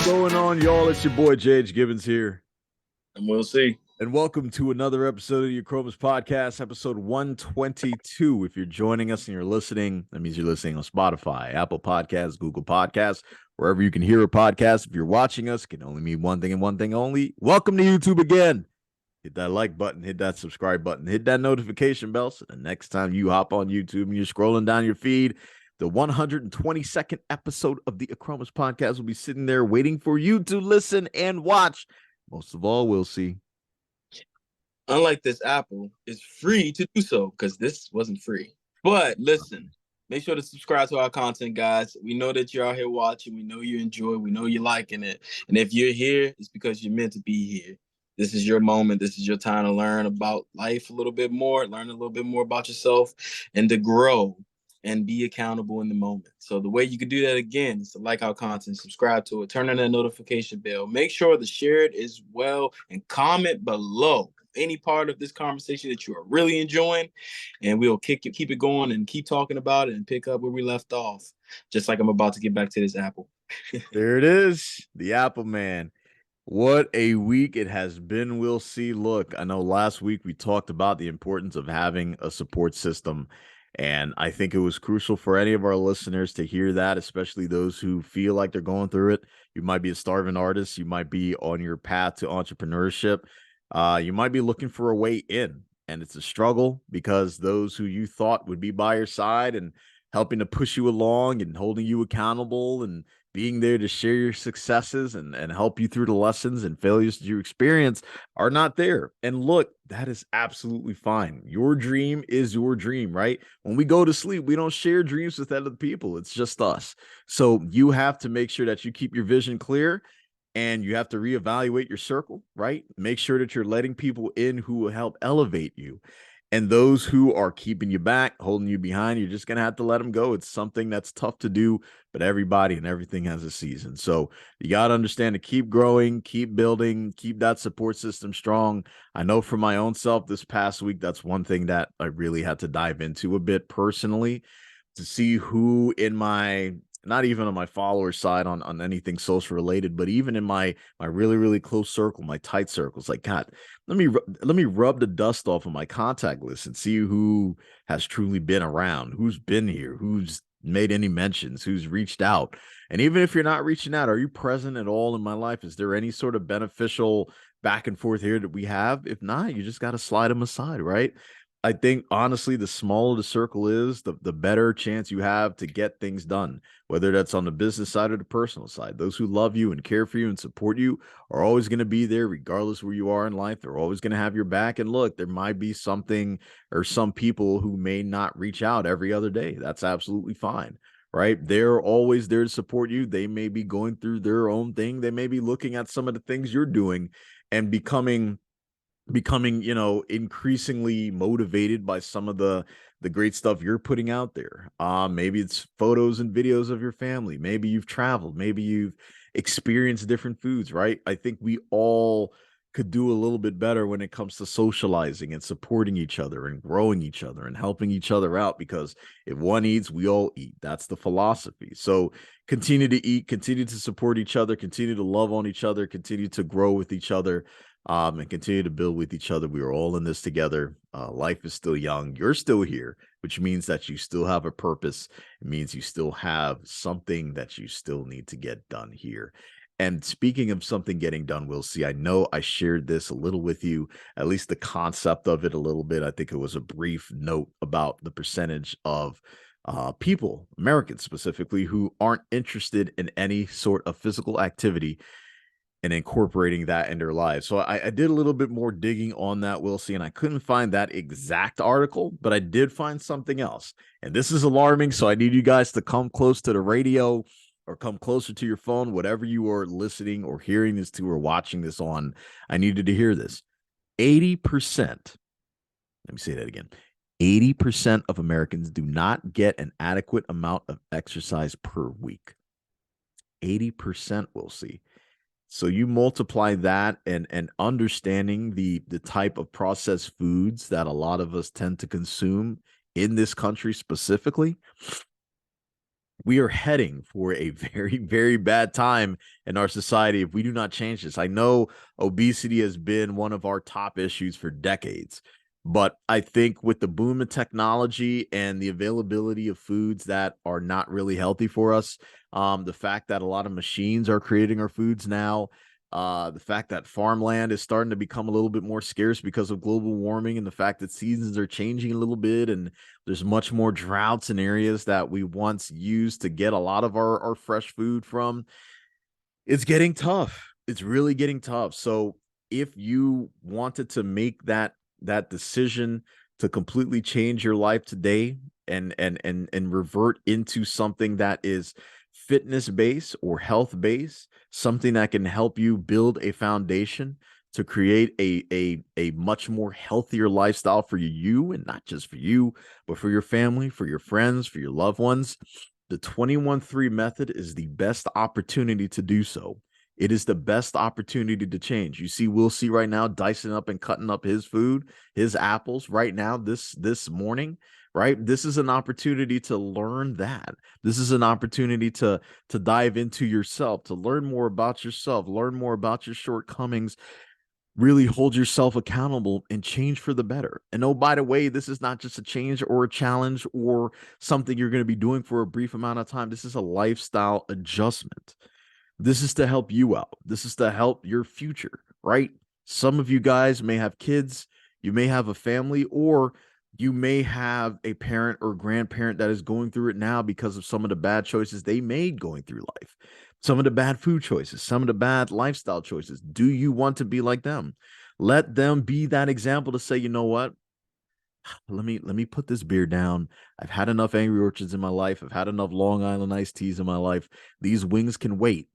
going on, y'all? It's your boy J.H. Gibbons here. And we'll see. And welcome to another episode of the Achromous Podcast, episode 122. If you're joining us and you're listening, that means you're listening on Spotify, Apple Podcasts, Google Podcasts, wherever you can hear a podcast. If you're watching us, it can only mean one thing and one thing only. Welcome to YouTube again. Hit that like button, hit that subscribe button, hit that notification bell so the next time you hop on YouTube and you're scrolling down your feed, the 122nd episode of the Achromous Podcast will be sitting there waiting for you to listen and watch. Most of all, we'll see. Unlike this Apple, it's free to do so because this wasn't free. But listen, make sure to subscribe to our content, guys. We know that you're out here watching. We know you enjoy. We know you're liking it. And if you're here, it's because you're meant to be here. This is your moment. This is your time to learn about life a little bit more, learn a little bit more about yourself, and to grow and be accountable in the moment. So the way you can do that, again, is to like our content, subscribe to it, turn on that notification bell. Make sure to share it as well and comment below any part of this conversation that you are really enjoying, and we'll keep it going and keep talking about it and pick up where we left off, just like I'm about to get back to this Apple. There it is, the Apple Man. What a week it has been. We'll see. Look, I know last week we talked about the importance of having a support system, and I think it was crucial for any of our listeners to hear that, especially those who feel like they're going through it. You might be a starving artist. You might be on your path to entrepreneurship. You might be looking for a way in, and it's a struggle because those who you thought would be by your side and helping to push you along and holding you accountable and being there to share your successes and help you through the lessons and failures that you experience are not there. And look, that is absolutely fine. Your dream is your dream, right? When we go to sleep, we don't share dreams with other people. It's just us. So you have to make sure that you keep your vision clear. And you have to reevaluate your circle, right? Make sure that you're letting people in who will help elevate you. And those who are keeping you back, holding you behind, you're just going to have to let them go. It's something that's tough to do, but everybody and everything has a season. So you got to understand to keep growing, keep building, keep that support system strong. I know for my own self this past week, that's one thing that I really had to dive into a bit personally to see who in my not even on my follower side on anything social related, but even in my really, really close circle, my tight circles, like, God, let me rub the dust off of my contact list and see who has truly been around, who's been here, who's made any mentions, who's reached out. And even if you're not reaching out, are you present at all in my life? Is there any sort of beneficial back and forth here that we have? If not, you just got to slide them aside, right? I think, honestly, the smaller the circle is, the better chance you have to get things done, whether that's on the business side or the personal side. Those who love you and care for you and support you are always going to be there, regardless where you are in life. They're always going to have your back. And look, there might be something or some people who may not reach out every other day. That's absolutely fine, right? They're always there to support you. They may be going through their own thing. They may be looking at some of the things you're doing and becoming increasingly motivated by some of the great stuff you're putting out there. Maybe it's photos and videos of your family. Maybe you've traveled. Maybe you've experienced different foods, right? I think we all could do a little bit better when it comes to socializing and supporting each other and growing each other and helping each other out, because if one eats, we all eat. That's the philosophy. So continue to eat, continue to support each other, continue to love on each other, continue to grow with each other. And continue to build with each other. We are all in this together. Life is still young. You're still here, which means that you still have a purpose. It means you still have something that you still need to get done here. And speaking of something getting done, we'll see. I know I shared this a little with you, at least the concept of it a little bit. I think it was a brief note about the percentage of people, Americans specifically, who aren't interested in any sort of physical activity and incorporating that in their lives. So I did a little bit more digging on that, we'll see, and I couldn't find that exact article, but I did find something else. And this is alarming, so I need you guys to come close to the radio or come closer to your phone, whatever you are listening or hearing this to or watching this on. I needed to hear this. 80%, let me say that again. 80% of Americans do not get an adequate amount of exercise per week. 80%, we'll see. So you multiply that and understanding the type of processed foods that a lot of us tend to consume in this country specifically, we are heading for a very, very bad time in our society if we do not change this. I know obesity has been one of our top issues for decades, but I think with the boom of technology and the availability of foods that are not really healthy for us, the fact that a lot of machines are creating our foods now, the fact that farmland is starting to become a little bit more scarce because of global warming, and the fact that seasons are changing a little bit, and there's much more droughts in areas that we once used to get a lot of our fresh food from. It's getting tough. It's really getting tough. So if you wanted to make that decision to completely change your life today and revert into something that is fitness based or health based, something that can help you build a foundation to create a much more healthier lifestyle for you, and not just for you, but for your family, for your friends, for your loved ones, the 21-3 method is the best opportunity to do so. It is the best opportunity to change. You see, we'll see right now dicing up and cutting up his food, his apples right now, this morning, right? This is an opportunity to learn that. This is an opportunity to dive into yourself, to learn more about yourself, learn more about your shortcomings, really hold yourself accountable and change for the better. And oh, by the way, this is not just a change or a challenge or something you're going to be doing for a brief amount of time. This is a lifestyle adjustment. This is to help you out. This is to help your future, right? Some of you guys may have kids, you may have a family, or you may have a parent or grandparent that is going through it now because of some of the bad choices they made going through life, some of the bad food choices, some of the bad lifestyle choices. Do you want to be like them? Let them be that example to say, you know what? Let me put this beer down. I've had enough Angry Orchards in my life. I've had enough Long Island iced teas in my life. These wings can wait.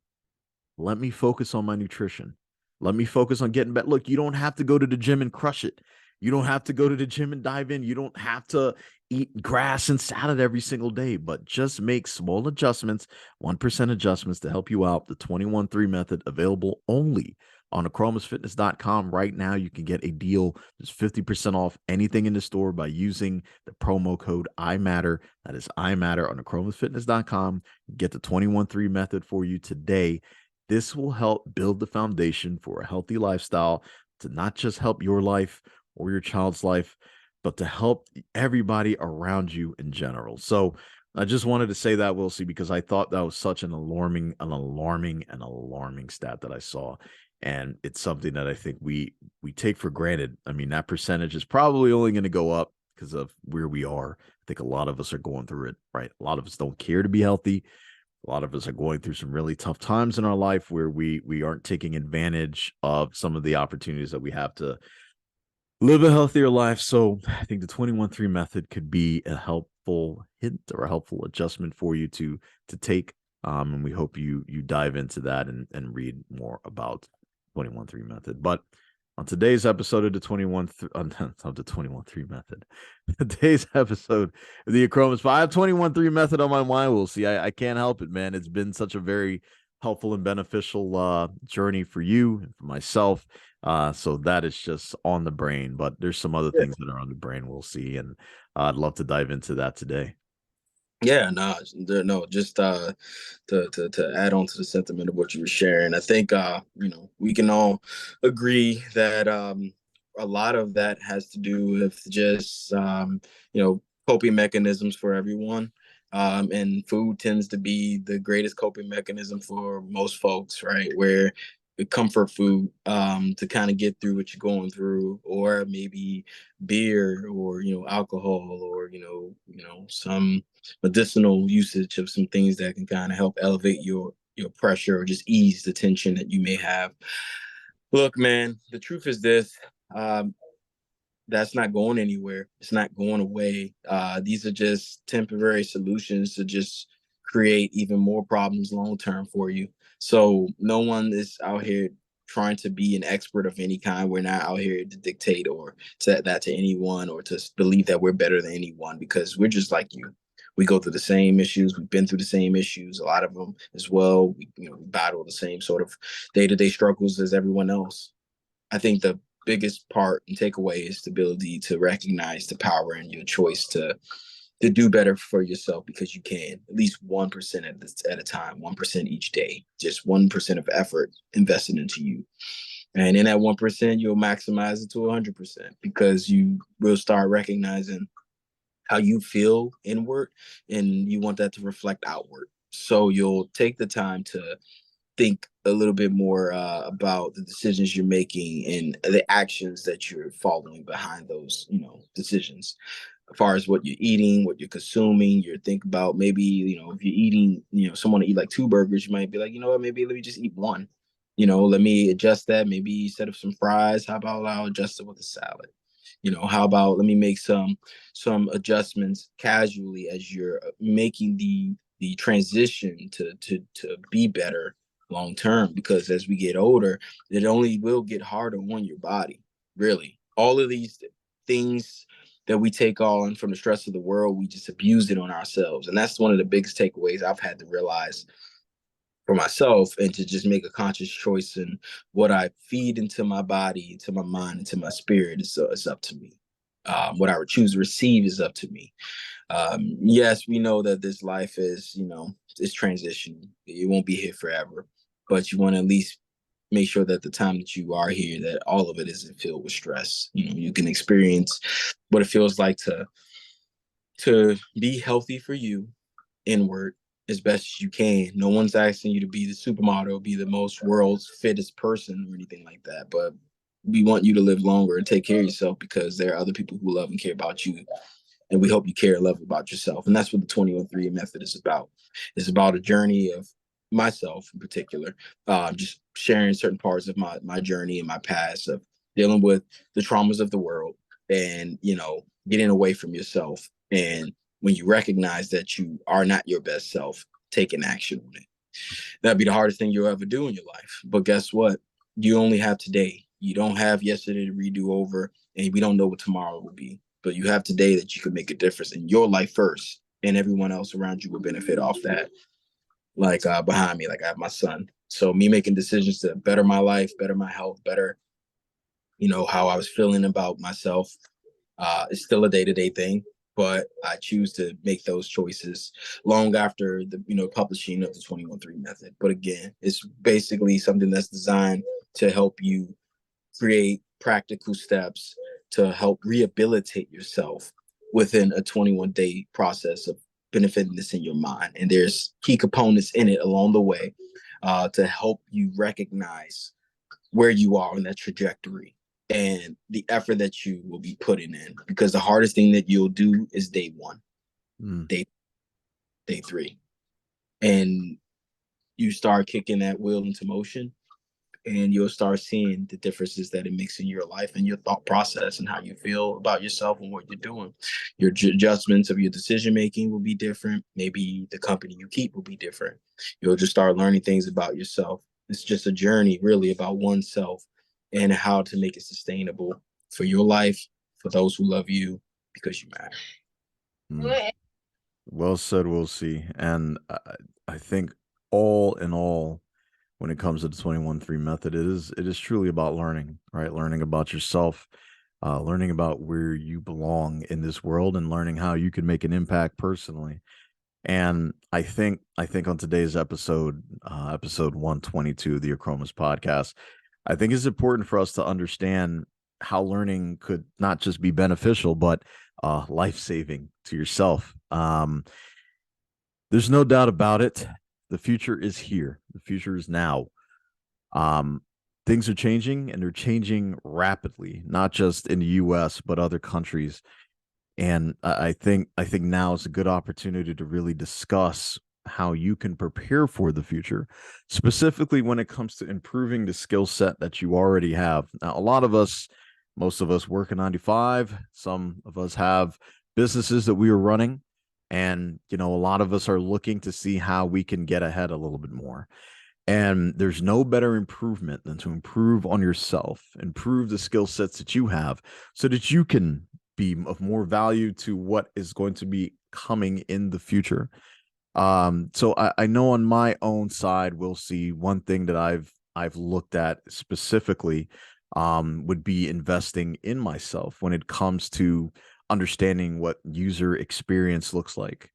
Let me focus on my nutrition. Let me focus on getting better. Look, you don't have to go to the gym and crush it. You don't have to go to the gym and dive in. You don't have to eat grass and salad every single day, but just make small adjustments, 1% adjustments to help you out. The 21-3 method available only on achromosfitness.com. Right now, you can get a deal. There's 50% off anything in the store by using the promo code IMATTER. That is IMATTER on achromosfitness.com. Get the 21-3 method for you today. This will help build the foundation for a healthy lifestyle to not just help your life or your child's life, but to help everybody around you in general. So I just wanted to say that, Wilsey, because I thought that was such an alarming stat that I saw. And it's something that I think we take for granted. I mean, that percentage is probably only going to go up because of where we are. I think a lot of us are going through it, right? A lot of us don't care to be healthy. A lot of us are going through some really tough times in our life where we aren't taking advantage of some of the opportunities that we have to live a healthier life. So I think the 21-3 method could be a helpful hint or a helpful adjustment for you to take. And we hope you dive into that and read more about 21-3 method. But on today's episode of the 21-3 method, today's episode of the Achromous, I have 21-3 method on my mind. We'll see. I can't help it, man. It's been such a very helpful and beneficial journey for you and for myself. So that is just on the brain, but there's some other things that are on the brain. We'll see. And I'd love to dive into that today. Yeah, no, just to add on to the sentiment of what you were sharing, I think we can all agree that a lot of that has to do with just coping mechanisms for everyone. And food tends to be the greatest coping mechanism for most folks, right? Where comfort food to kind of get through what you're going through, or maybe beer, or alcohol, or some medicinal usage of some things that can kind of help elevate your pressure or just ease the tension that you may have. Look, man, the truth is this. That's not going anywhere. It's not going away. These are just temporary solutions to just create even more problems long term for you. So no one is out here trying to be an expert of any kind. We're not out here to dictate or set that to anyone, or to believe that we're better than anyone, because we're just like you. We go through the same issues. We've been through the same issues, a lot of them as well. We battle the same sort of day-to-day struggles as everyone else. I think the biggest part and takeaway is the ability to recognize the power in your choice to to do better for yourself because you can, at least 1% at a time, 1% each day, just 1% of effort invested into you. And in that 1%, you'll maximize it to 100% because you will start recognizing how you feel inward and you want that to reflect outward. So you'll take the time to think a little bit more about the decisions you're making and the actions that you're following behind those, decisions. As far as what you're eating, what you're consuming, you think about maybe, if you're eating, someone to eat like 2 burgers, you might be like, you know what, maybe let me just eat one. Let me adjust that. Maybe instead of some fries, how about I'll adjust it with a salad? How about let me make some adjustments casually as you're making the transition to be better long term, because as we get older, it only will get harder on your body. Really, all of these things that we take on from the stress of the world, we just abuse it on ourselves. And that's one of the biggest takeaways I've had to realize for myself, and to just make a conscious choice in what I feed into my body, into my mind, into my spirit. It's up to me. What I would choose to receive is up to me. Yes, we know that this life is, it's transition. It won't be here forever, but you want to at least make sure that the time that you are here, that all of it isn't filled with stress. You can experience what it feels like to be healthy for you inward as best as you can. No one's asking you to be the supermodel, be the most world's fittest person or anything like that. But we want you to live longer and take care of yourself, because there are other people who love and care about you. And we hope you care and love about yourself. And that's what the 21-3 method is about. It's about a journey of myself in particular, just sharing certain parts of my journey and my past of dealing with the traumas of the world, and, getting away from yourself. And when you recognize that you are not your best self, taking action on it. That'd be the hardest thing you'll ever do in your life. But guess what? You only have today. You don't have yesterday to redo over, and we don't know what tomorrow will be. But you have today that you can make a difference in your life first, and everyone else around you will benefit off that. Like behind me, like I have my son. So me making decisions to better my life, better my health, better, how I was feeling about myself. It's still a day-to-day thing, but I choose to make those choices long after the publishing of the 21-3 method. But again, it's basically something that's designed to help you create practical steps to help rehabilitate yourself within a 21-day process of benefiting this in your mind. And there's key components in it along the way to help you recognize where you are in that trajectory and the effort that you will be putting in. Because the hardest thing that you'll do is day one, day 3. And you start kicking that wheel into motion, and you'll start seeing the differences that it makes in your life and your thought process and how you feel about yourself and what you're doing. Your adjustments of your decision making will be different. Maybe the company you keep will be different. You'll just start learning things about yourself. It's just a journey really about oneself and how to make it sustainable for your life, for those who love you, because you matter. Well said, we'll see. And I think all in all, when it comes to the 21-3 method, it is truly about learning, right? Learning about yourself, learning about where you belong in this world, and learning how you can make an impact personally. And I think on today's episode, episode 122 of the Achromous Podcast, I think it's important for us to understand how learning could not just be beneficial, but life-saving to yourself. There's no doubt about it. The future is here. The future is now. Um, Things are changing, and they're changing rapidly, not just in the U.S. but other countries. And I think now is a good opportunity to really discuss how you can prepare for the future, specifically when it comes to improving the skill set that you already have. Now, a lot of us, most of us work a 9 to 5. Some of us have businesses that we are running. And, a lot of us are looking to see how we can get ahead a little bit more. And there's no better improvement than to improve on yourself, improve the skill sets that you have so that you can be of more value to what is going to be coming in the future. So I know on my own side, we'll see one thing that I've looked at specifically would be investing in myself when it comes to understanding what user experience looks like,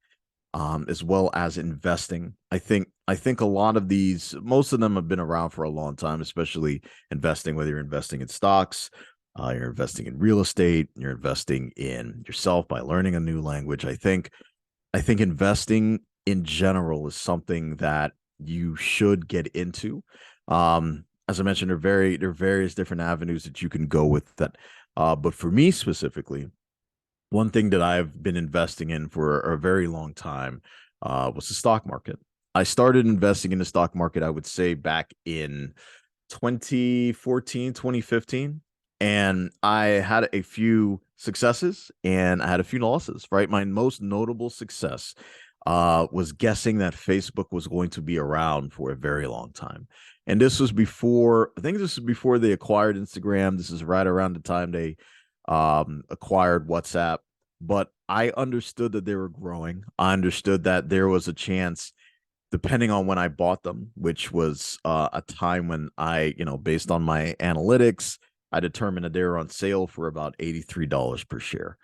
as well as investing. I think a lot of these, most of them have been around for a long time, especially investing, whether you're investing in stocks, you're investing in real estate, you're investing in yourself by learning a new language. I think investing in general is something that you should get into. As I mentioned, there are various different avenues that you can go with that. But for me specifically, one thing that I've been investing in for a very long time was the stock market. I started investing in the stock market, I would say, back in 2014, 2015. And I had a few successes and I had a few losses, right? My most notable success was guessing that Facebook was going to be around for a very long time. And this was before, I think this was before they acquired Instagram. This is right around the time they acquired WhatsApp. But I understood that they were growing. I understood that there was a chance, depending on when I bought them, which was a time when based on my analytics, I determined that they were on sale for about $83 per share.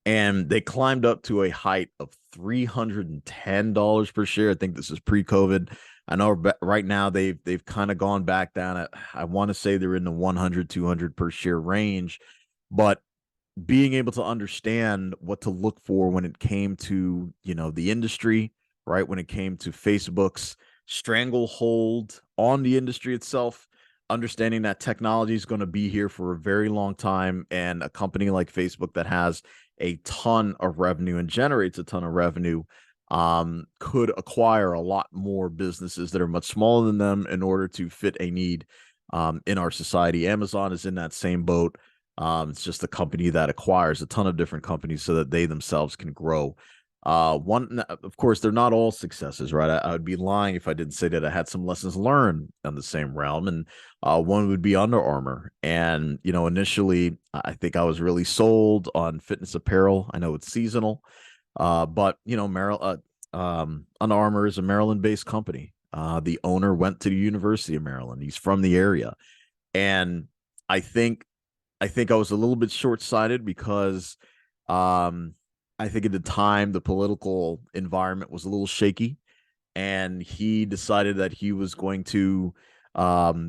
And they climbed up to a height of $310 per share. I think this is pre-COVID. I know right now they've kind of gone back down at, I want to say they're in the 100, 200 per share range, but being able to understand what to look for when it came to, the industry, right? When it came to Facebook's stranglehold on the industry itself, understanding that technology is going to be here for a very long time. And a company like Facebook that has a ton of revenue and generates a ton of revenue could acquire a lot more businesses that are much smaller than them in order to fit a need in our society. Amazon is in that same boat. It's just a company that acquires a ton of different companies so that they themselves can grow. Of course, they're not all successes, right? I would be lying if I didn't say that I had some lessons learned on the same realm, and one would be Under Armour. And initially, I think I was really sold on fitness apparel. I know it's seasonal, but Under Armour is a Maryland-based company. The owner went to the University of Maryland. He's from the area, and I think I think I was a little bit short-sighted because um, I think at the time the political environment was a little shaky, and he decided that he was going to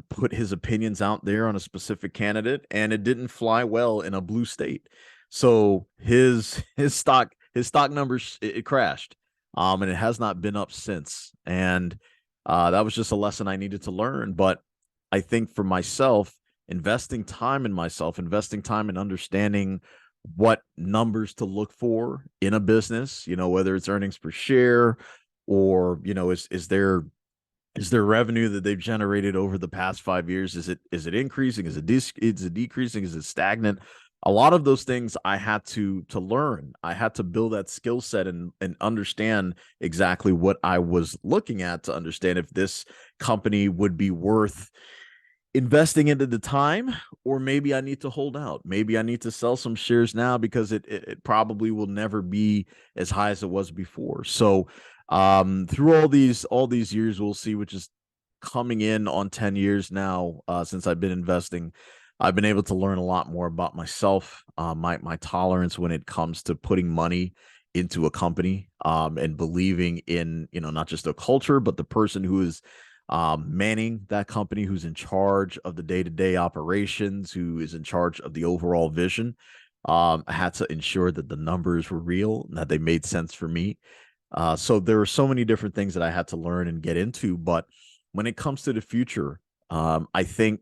put his opinions out there on a specific candidate, and it didn't fly well in a blue state. So his stock numbers it crashed, and it has not been up since. And that was just a lesson I needed to learn. But I think for myself, investing time in myself, investing time in understanding what numbers to look for in a business, whether it's earnings per share or, is there revenue that they've generated over the past 5 years? Is it increasing? Is it decreasing? Is it stagnant? A lot of those things I had to learn. I had to build that skill set and understand exactly what I was looking at to understand if this company would be worth investing into the time, or maybe I need to hold out. Maybe I need to sell some shares now because it probably will never be as high as it was before. So through all these years, we'll see, which is coming in on 10 years now, since I've been investing, I've been able to learn a lot more about myself, my tolerance when it comes to putting money into a company, and believing in, not just the culture, but the person who is manning that company, who's in charge of the day-to-day operations, who is in charge of the overall vision. I had to ensure that the numbers were real and that they made sense for me. So there were so many different things that I had to learn and get into. But when it comes to the future, I think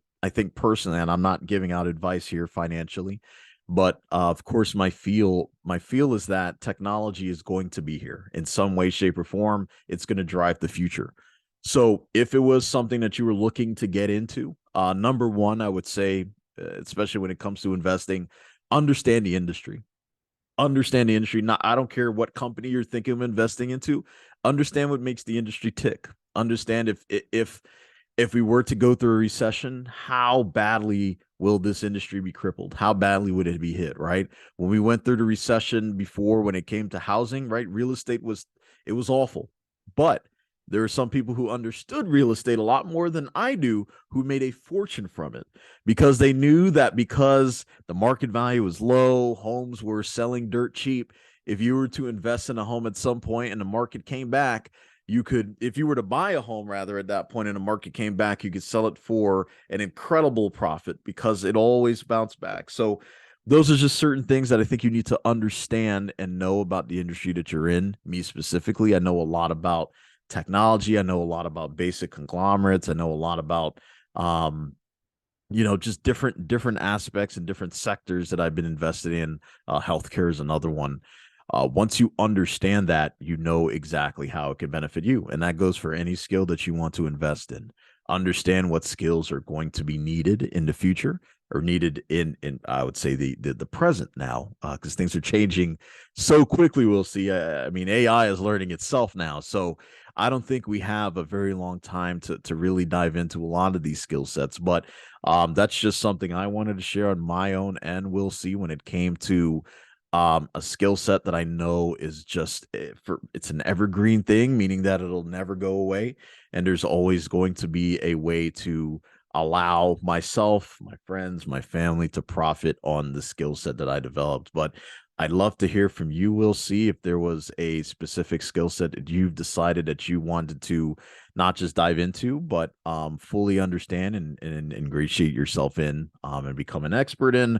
personally, and I'm not giving out advice here financially, but of course, my feel is that technology is going to be here in some way, shape, or form. It's going to drive the future. So if it was something that you were looking to get into, number one, I would say, especially when it comes to investing, understand the industry. Understand the industry. Not, I don't care what company you're thinking of investing into. Understand what makes the industry tick. Understand if we were to go through a recession, how badly will this industry be crippled? How badly would it be hit, right? When we went through the recession before, when it came to housing, right? Real estate was, it was awful. But There are some people who understood real estate a lot more than I do who made a fortune from it because they knew that because the market value was low, homes were selling dirt cheap. If you were to invest in a home at some point and the market came back, you could, if you were to buy a home rather at that point and the market came back, you could sell it for an incredible profit because it always bounced back. So those are just certain things that I think you need to understand and know about the industry that you're in. Me specifically, I know a lot about technology. I know a lot about basic conglomerates. I know a lot about just different aspects and different sectors that I've been invested in. Healthcare is another one. Once you understand that, you know exactly how it can benefit you. And that goes for any skill that you want to invest in. Understand what skills are going to be needed in the future or needed in I would say the present now, because things are changing so quickly. We'll see. I mean, AI is learning itself now. So I don't think we have a very long time to really dive into a lot of these skill sets. But that's just something I wanted to share on my own end. We'll see when it came to a skill set that I know is just it's an evergreen thing, meaning that it'll never go away. And there's always going to be a way to allow myself, my friends, my family to profit on the skill set that I developed. But I'd love to hear from you. We'll see if there was a specific skill set that you've decided that you wanted to not just dive into, but fully understand and ingratiate yourself in and become an expert in,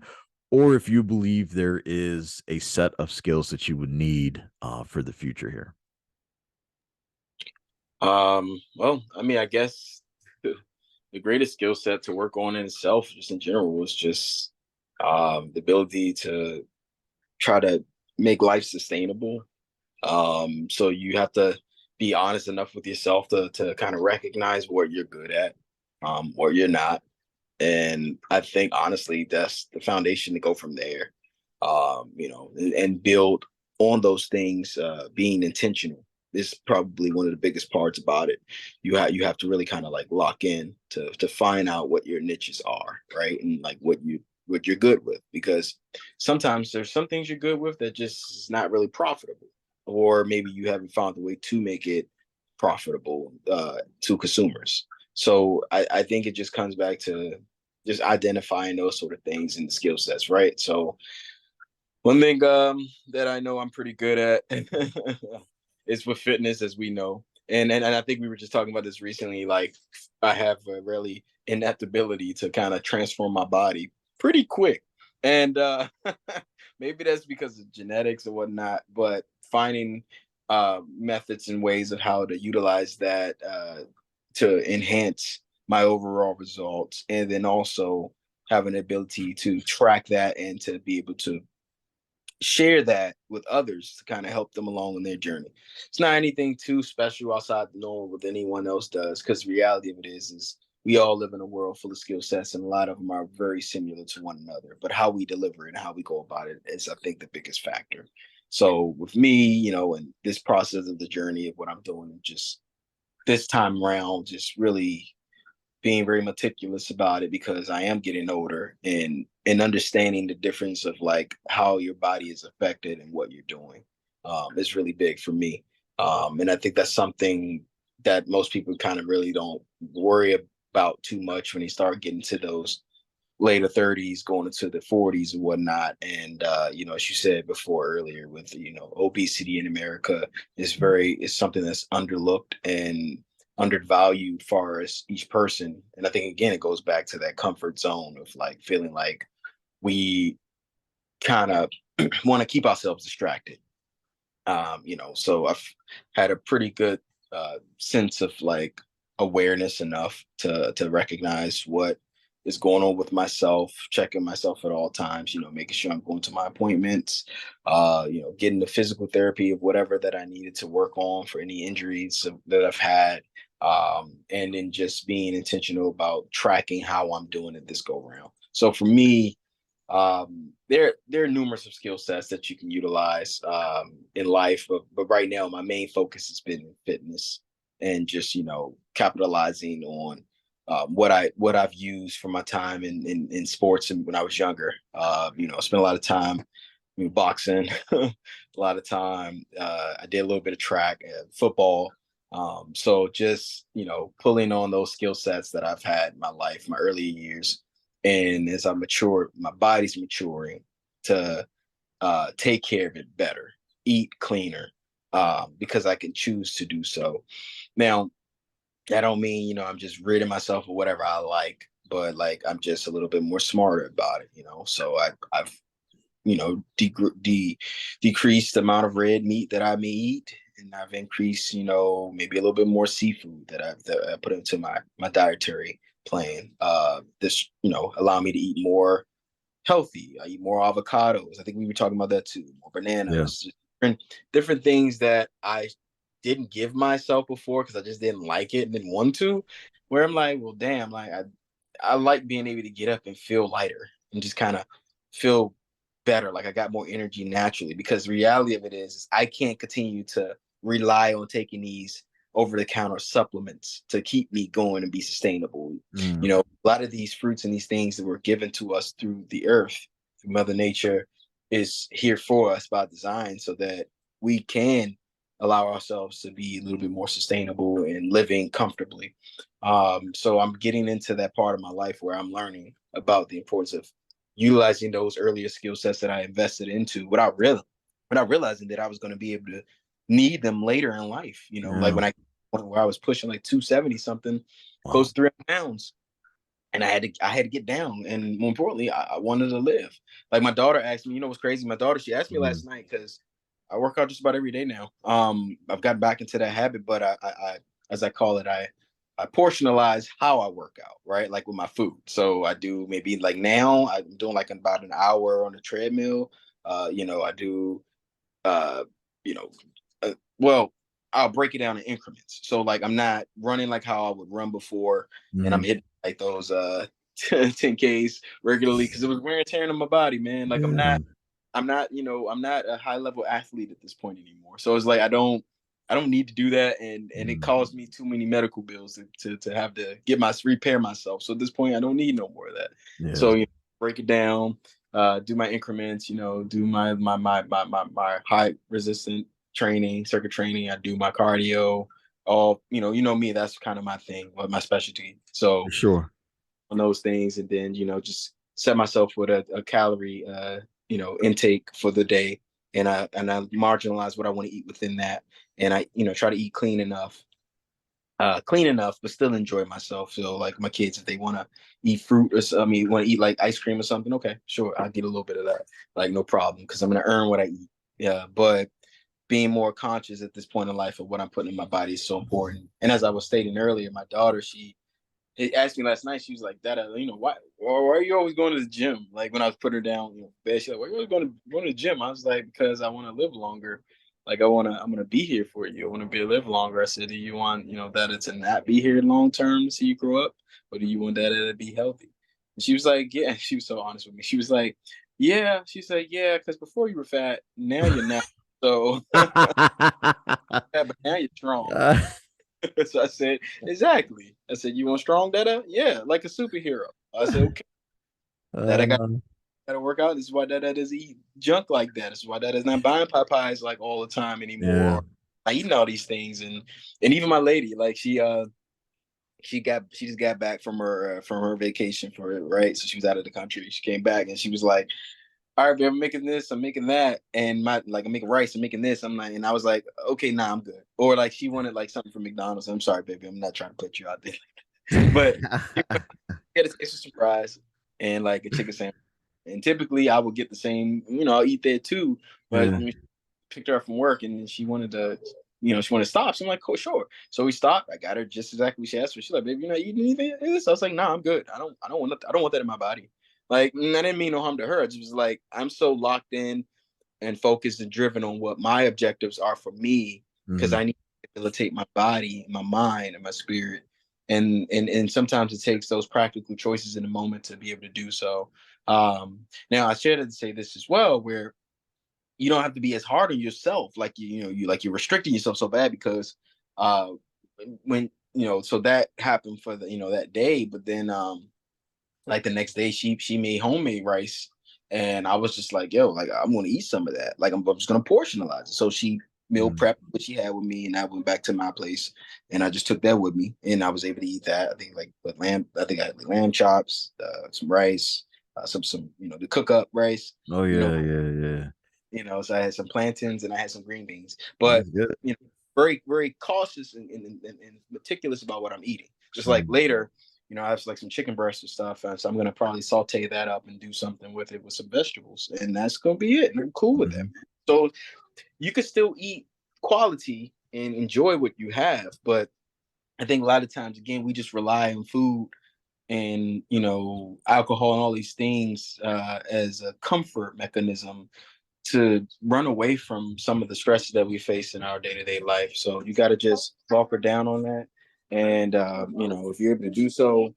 or if you believe there is a set of skills that you would need for the future here. Well, I mean, I guess the greatest skill set to work on in itself, just in general, was just the ability to try to make life sustainable. So you have to be honest enough with yourself to kind of recognize what you're good at, or you're not. And I think honestly, that's the foundation to go from there. And build on those things. Being intentional is probably one of the biggest parts about it. You have to really kind of like lock in to find out what your niches are, right? And like what you're good with, because sometimes there's some things you're good with that just is not really profitable, or maybe you haven't found a way to make it profitable to consumers. So I think it just comes back to just identifying those sort of things in the skill sets, right? So one thing that I know I'm pretty good at is with fitness, as we know, and I think we were just talking about this recently. Like I have a really inept ability to kind of transform my body pretty quick, and maybe that's because of genetics or whatnot. But finding methods and ways of how to utilize that to enhance my overall results, and then also have an ability to track that and to be able to share that with others to kind of help them along in their journey. It's not anything too special outside the norm what anyone else does, because the reality of it is we all live in a world full of skill sets, and a lot of them are very similar to one another. But how we deliver it and how we go about it is, I think, the biggest factor. So with me, and this process of the journey of what I'm doing, and just this time around, just really being very meticulous about it, because I am getting older, and understanding the difference of like how your body is affected and what you're doing is really big for me. And I think that's something that most people kind of really don't worry about too much when they start getting to those later 30s, going into the 40s and whatnot. And as you said before earlier, with obesity in America is something that's underlooked and undervalued far as each person. And I think again it goes back to that comfort zone of like feeling like we kind of want to keep ourselves distracted. So I've had a pretty good sense of like awareness enough to recognize what is going on with myself, checking myself at all times, making sure I'm going to my appointments, getting the physical therapy of whatever that I needed to work on for any injuries that I've had. And then just being intentional about tracking how I'm doing it this go around. So for me, there are numerous of skill sets that you can utilize in life, but right now my main focus has been fitness, and just capitalizing on what I've used for my time in sports and when I was younger. I spent a lot of time boxing, a lot of time. I did a little bit of track, football, So just, pulling on those skill sets that I've had in my life, my early years, and as I mature, my body's maturing to take care of it better, eat cleaner, because I can choose to do so. Now, that don't mean, I'm just ridding myself of whatever I like, but like I'm just a little bit more smarter about it. So I've decreased the amount of red meat that I may eat, and I've increased, maybe a little bit more seafood that I put into my dietary plan. This, allow me to eat more healthy. I eat more avocados. I think we were talking about that too. More Yeah. bananas, different things that I didn't give myself before because I just didn't like it and didn't want to. Where I'm like, well, damn, like I like being able to get up and feel lighter and just kind of feel better. Like I got more energy naturally, because the reality of it is I can't continue to rely on taking these over the counter supplements to keep me going and be sustainable. Mm. A lot of these fruits and these things that were given to us through the earth, through Mother Nature, is here for us by design so that we can allow ourselves to be a little bit more sustainable and living comfortably. So I'm getting into that part of my life where I'm learning about the importance of utilizing those earlier skill sets that I invested into without realizing that I was going to be able to need them later in life. Like Yeah. where I was pushing like 270 something, Wow. close to 300 pounds, and I had to get down, and more importantly, I wanted to live. Like my daughter asked me, what's crazy? My daughter, she asked me Mm. last night because I work out just about every day now. I've gotten back into that habit, but I as I call it, I portionalize how I work out, right? Like with my food. So I do maybe like now I'm doing like about an hour on the treadmill. I do uh, you know, well, I'll break it down in increments. So like I'm not running like how I would run before, and I'm Mhm. hitting like those 10Ks regularly because it was wear and tearing on my body, man. Like Yeah. I'm not a high level athlete at this point anymore. So it's like I don't need to do that, and it Mm. caused me too many medical bills to have to get repair myself. So at this point, I don't need no more of that. Yes. So break it down, do my increments, do my high resistant training, circuit training. I do my cardio. All me. That's kind of my thing, my specialty. So For sure. on those things, and then just set myself with a calorie intake for the day, and I marginalize what I want to eat within that, and I try to eat clean enough, but still enjoy myself. So like my kids, if they want to eat fruit want to eat like ice cream or something, okay, sure, I'll get a little bit of that, like no problem, because I'm gonna earn what I eat. Yeah, but being more conscious at this point in life of what I'm putting in my body is so important. And as I was stating earlier, my daughter, she asked me last night. She was like, "Dad, why are you always going to the gym?" Like when I was putting her down, bed, she's like, "Why are you always going to the gym?" I was like, "Because I want to live longer. Like I'm gonna be here for you. I want to live longer." I said, "Do you want that to not be here long term, so you grow up, or do you want that to be healthy?" And she was like, "Yeah." She was so honest with me. She was like, "Yeah." She said, "Yeah, because before you were fat, now you're not. So yeah, but now you're strong." So I said, exactly. I said, you want strong data? Yeah, like a superhero. I said, okay, that I Uh, gotta work out. This is why Dada doesn't eat junk like that. This is why Dada's not buying Popeyes like all the time yeah. anymore. I eating all these things, and even my lady, like she just got back from her vacation for it, right? So she was out of the country. She came back and she was like, all right, babe, I'm making this, I'm making that, and I'm making rice, I'm making this. I'm like, and I was like, okay, nah, I'm good. Or like she wanted like something from McDonald's. I'm sorry, baby, I'm not trying to put you out there. But she had a taste of surprise and like a chicken sandwich. And typically I would get the same, I'll eat that too. But Yeah. when we picked her up from work and she wanted to, she wanted to stop. So I'm like, cool, sure. So we stopped. I got her just exactly what she asked for. She's like, baby, you're not eating anything of this? I was like, nah, I'm good. I don't want that in my body. Like, I didn't mean no harm to her. It was like I'm so locked in and focused and driven on what my objectives are for me, because Mhm. I need to rehabilitate my body, my mind, and my spirit. And sometimes it takes those practical choices in the moment to be able to do so. Now I should say this as well, where you don't have to be as hard on yourself, like you're restricting yourself so bad, because uh when so that happened for that day, but then like the next day she made homemade rice, and I was just like, yo, like I'm gonna eat some of that, like I'm just gonna portionalize it. So she meal Mm. prep, which he had with me, and I went back to my place and I just took that with me, and I was able to eat that. I think like with lamb, I think I had like lamb chops, some rice, some the cook up rice, Oh you know, yeah, yeah, yeah. so I had some plantains and I had some green beans, but That's good. very very cautious and meticulous about what I'm eating. Just like Mm. later, I have like some chicken breasts and stuff, so I'm gonna probably saute that up and do something with it with some vegetables, and that's gonna be it. And I'm cool with that, Mhm. man. So you can still eat quality and enjoy what you have, but I think a lot of times, again, we just rely on food and alcohol and all these things as a comfort mechanism to run away from some of the stresses that we face in our day-to-day life. So you got to just walk her down on that, and if you're able to do so,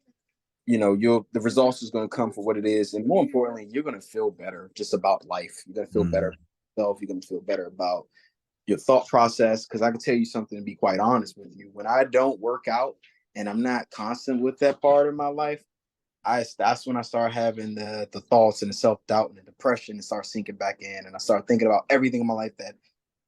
you'll the results is going to come for what it is, and more importantly, you're going to feel better just about life. You're going to feel better Mhm. about yourself. You're going to feel better about your thought process. Because I can tell you something, to be quite honest with you, when I don't work out and I'm not constant with that part of my life, that's when I start having the thoughts and the self doubt and the depression and start sinking back in, and I start thinking about everything in my life that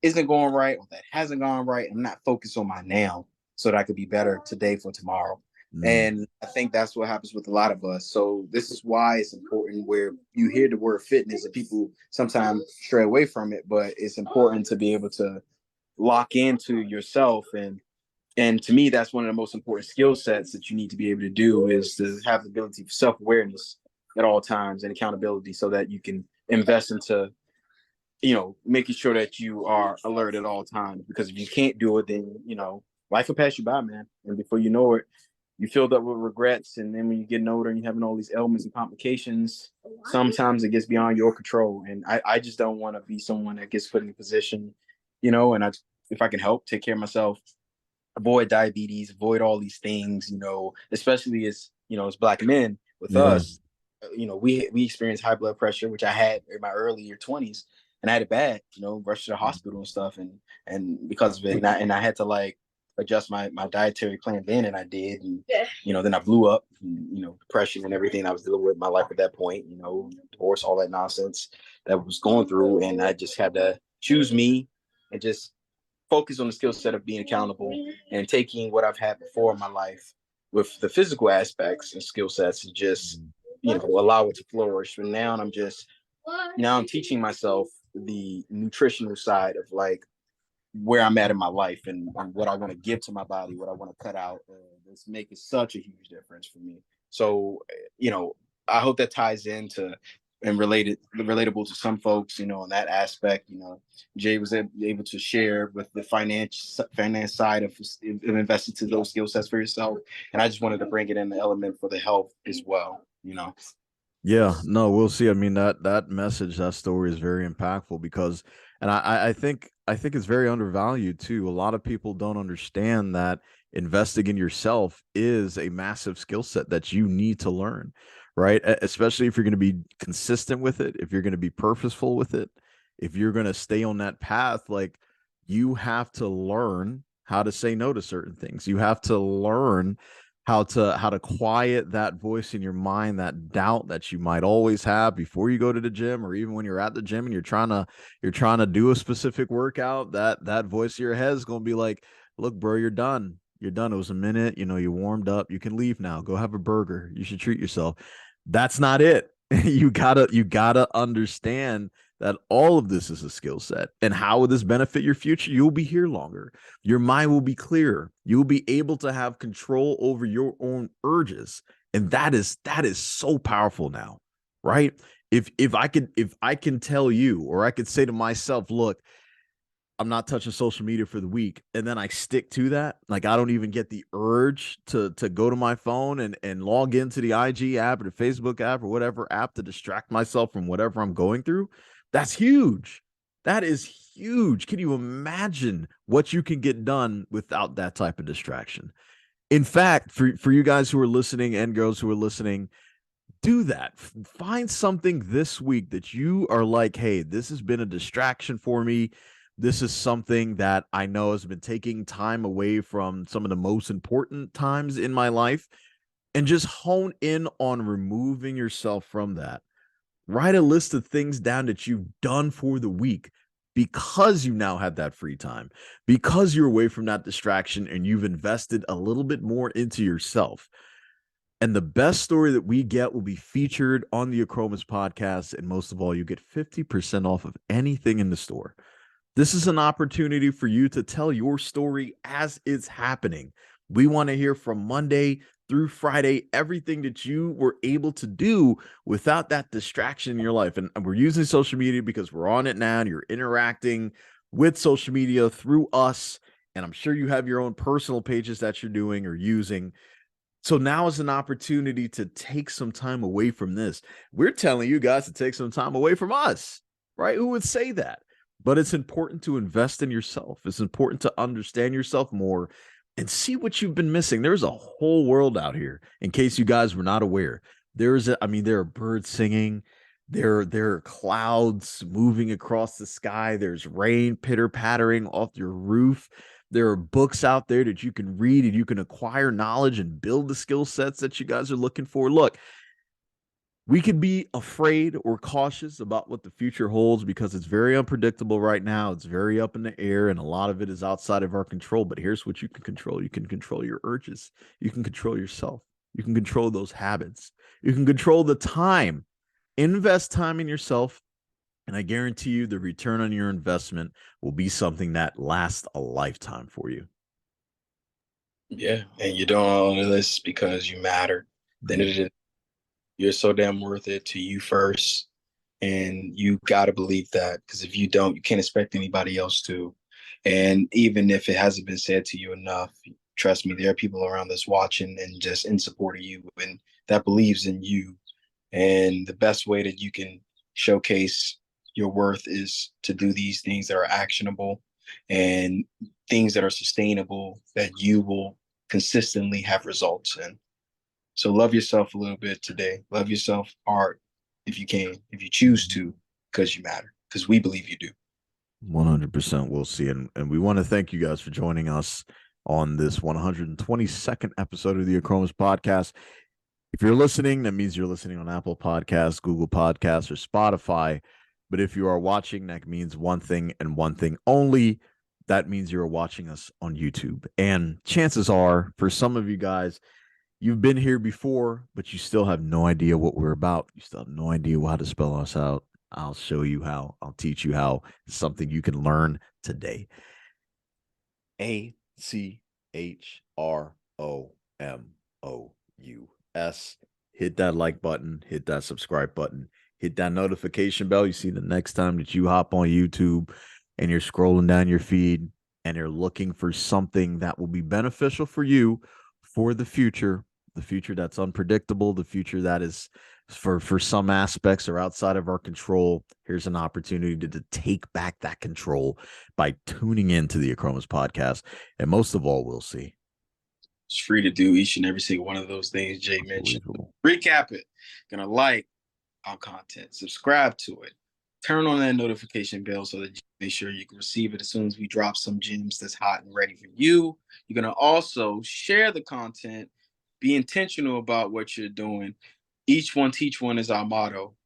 isn't going right or that hasn't gone right. I'm not focused on my now so that I could be better today for tomorrow. Mm. And I think that's what happens with a lot of us. So this is why it's important where you hear the word fitness and people sometimes stray away from it, but it's important to be able to lock into yourself. And to me, that's one of the most important skill sets that you need to be able to do, is to have the ability for self-awareness at all times and accountability, so that you can invest into making sure that you are alert at all times. Because if you can't do it, then life will pass you by, man. And before you know it, you filled up with regrets. And then when you get older and you're having all these ailments and complications, sometimes it gets beyond your control. And I just don't want to be someone that gets put in a position, and if I can help take care of myself, avoid diabetes, avoid all these things, especially as Black men with Yeah. us, we experience high blood pressure, which I had in my earlier 20s, and I had it bad, rushed to the hospital and stuff, and because of it, and I had to like adjust my dietary plan then, and I did, and then I blew up, and, depression and everything I was dealing with in my life at that point, divorce, all that nonsense that was going through, and I just had to choose me and just focus on the skill set of being accountable and taking what I've had before in my life with the physical aspects and skill sets, and just Mm. allow it to flourish. And now I'm teaching myself the nutritional side of like where I'm at in my life, and what I want to give to my body, what I want to cut out. It's making such a huge difference for me. So, I hope that ties into and relatable to some folks, in that aspect. Jay was able to share with the finance side of investing to those skill sets for yourself, and I just wanted to bring it in the element for the health as well. Yeah, no, we'll see. I mean, that message, that story is very impactful because, and I think it's very undervalued too. A lot of people don't understand that investing in yourself is a massive skill set that you need to learn, right? Especially if you're going to be consistent with it, if you're going to be purposeful with it, if you're going to stay on that path, like you have to learn how to say no to certain things. You have to learn how to quiet that voice in your mind, that doubt that you might always have before you go to the gym, or even when you're at the gym and you're trying to do a specific workout. That voice in your head is going to be like, look, bro, you're done. It was a minute, you warmed up, you can leave now, go have a burger, you should treat yourself. That's not it. You gotta understand that all of this is a skill set. And how will this benefit your future? You'll be here longer, your mind will be clearer, you'll be able to have control over your own urges. And that is so powerful now, right? If I can tell you, or I could say to myself, look, I'm not touching social media for the week, and then I stick to that, like I don't even get the urge to go to my phone and log into the IG app or the Facebook app or whatever app to distract myself from whatever I'm going through. That's huge. That is huge. Can you imagine what you can get done without that type of distraction? In fact, for you guys who are listening and girls who are listening, do that. Find something this week that you are like, hey, this has been a distraction for me. This is something that I know has been taking time away from some of the most important times in my life. And just hone in on removing yourself from that. Write a list of things down that you've done for the week. because you now had that free time, because you're away from that distraction and you've invested a little bit more into yourself. And the best story that we get will be featured on the Achromous podcast. And most of all, you get 50% off of anything in the store. This is an opportunity for you to tell your story as it's happening. We want to hear from Monday through Friday, everything that you were able to do without that distraction in your life. And we're using social media because we're on it now and you're interacting with social media through us. And I'm sure you have your own personal pages that you're doing or using. So now is an opportunity to take some time away from this. We're telling you guys to take some time away from us, right? Who would say that? But it's important to invest in yourself. It's important to understand yourself more and see what you've been missing. There's a whole world out here, in case you guys were not aware. There are birds singing. There are clouds moving across the sky. There's rain pitter-pattering off your roof. There are books out there that you can read and you can acquire knowledge and build the skill sets that you guys are looking for. Look, we can be afraid or cautious about what the future holds because it's very unpredictable right now. It's very up in the air, and a lot of it is outside of our control. But here's what you can control. You can control your urges. You can control yourself. You can control those habits. You can control the time. Invest time in yourself, and I guarantee you the return on your investment will be something that lasts a lifetime for you. Yeah, and you're doing all of this because you matter. Then you're so damn worth it to you first. And you got to believe that, because if you don't, you can't expect anybody else to. And even if it hasn't been said to you enough, trust me, there are people around us watching and just in support of you and that believes in you. And the best way that you can showcase your worth is to do these things that are actionable and things that are sustainable that you will consistently have results in. So love yourself a little bit today. Love yourself hard if you can, if you choose to, because you matter, because we believe you do. 100% we'll see. And we want to thank you guys for joining us on this 122nd episode of the Achromous Podcast. If you're listening, that means you're listening on Apple Podcasts, Google Podcasts, or Spotify. But if you are watching, that means one thing and one thing only. That means you're watching us on YouTube. And chances are, for some of you guys, you've been here before, but you still have no idea what we're about. You still have no idea how to spell us out. I'll show you how. I'll teach you how. It's something you can learn today. ACHROMOUS. Hit that like button. Hit that subscribe button. Hit that notification bell. You see the next time that you hop on YouTube and you're scrolling down your feed and you're looking for something that will be beneficial for you for the future that's unpredictable, the future that is for some aspects are outside of our control. Here's an opportunity to take back that control by tuning into the Achromous Podcast. And most of all, we'll see. It's free to do each and every single one of those things Jay mentioned. Recap it. Gonna like our content, subscribe to it, turn on that notification bell so that you make sure you can receive it as soon as we drop some gems that's hot and ready for you. You're gonna also share the content, be intentional about what you're doing. Each one, teach one is our motto.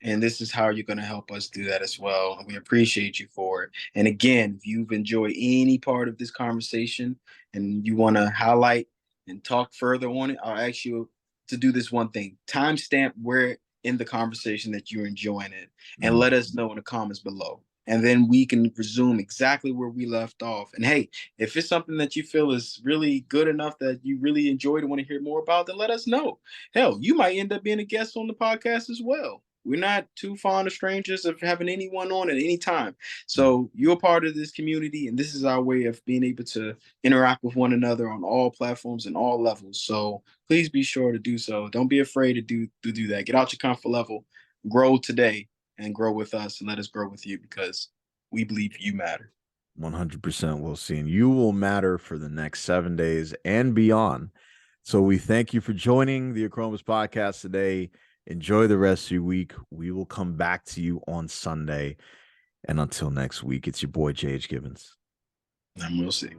And this is how you're going to help us do that as well. And we appreciate you for it. And again, if you've enjoyed any part of this conversation and you want to highlight and talk further on it, I'll ask you to do this one thing. Timestamp where in the conversation that you're enjoying it and let us know in the comments below. And then we can resume exactly where we left off. And hey, if it's something that you feel is really good enough that you really enjoyed and want to hear more about, then let us know. Hell, you might end up being a guest on the podcast as well. We're not too fond of strangers of having anyone on at any time. So you're part of this community, and this is our way of being able to interact with one another on all platforms and all levels. So please be sure to do so. Don't be afraid to do that. Get out your comfort level, grow today, and grow with us, and let us grow with you because we believe you matter. 100% we'll see. And you will matter for the next 7 days and beyond. So we thank you for joining the Achromous Podcast today. Enjoy the rest of your week. We will come back to you on Sunday. And until next week, it's your boy, J.H. Gibbons. And we'll see.